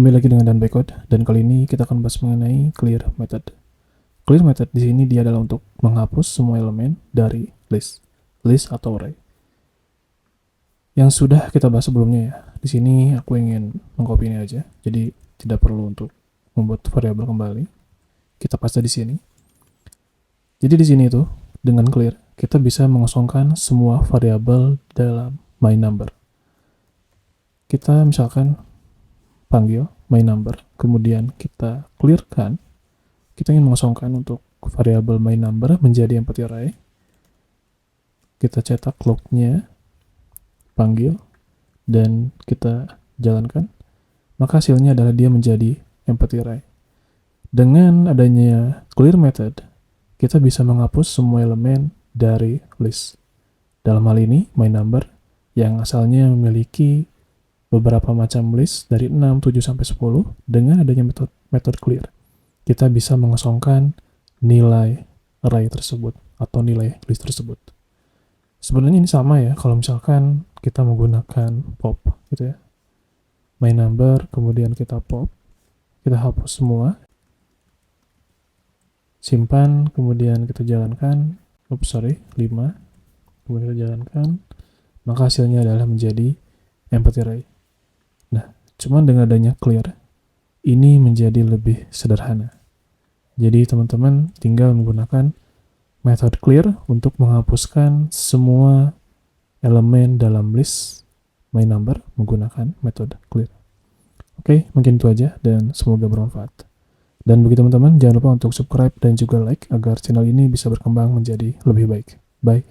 Kembali lagi dengan Dan Code, dan kali ini kita akan bahas mengenai clear method. Clear method di sini dia adalah untuk menghapus semua elemen dari list atau array. Yang sudah kita bahas sebelumnya ya. Di sini aku ingin mengcopy ini aja, jadi tidak perlu untuk membuat variabel kembali. Kita paste di sini. Jadi di sini itu dengan clear kita bisa mengosongkan semua variabel dalam my number. Kita misalkan panggil my number, kemudian kita clearkan. Kita ingin mengosongkan untuk variabel my number menjadi empty array. Kita cetak lognya, panggil, dan kita jalankan. Maka hasilnya adalah dia menjadi empty array. Dengan adanya clear method, kita bisa menghapus semua elemen dari list. Dalam hal ini, my number yang asalnya memiliki beberapa macam list dari 6, 7, sampai 10, dengan adanya metode clear, kita bisa mengosongkan nilai array tersebut atau nilai list tersebut. Sebenarnya ini sama ya, kalau misalkan kita menggunakan pop gitu ya. My number, kemudian kita pop, kita hapus semua, simpan, kemudian kita jalankan, 5, kemudian kita jalankan, maka hasilnya adalah menjadi empty array. Nah, cuman dengan adanya clear, ini menjadi lebih sederhana. Jadi teman-teman tinggal menggunakan method clear untuk menghapuskan semua elemen dalam list my number menggunakan metode clear. Oke, mungkin itu aja dan semoga bermanfaat. Dan bagi teman-teman, jangan lupa untuk subscribe dan juga like agar channel ini bisa berkembang menjadi lebih baik. Bye.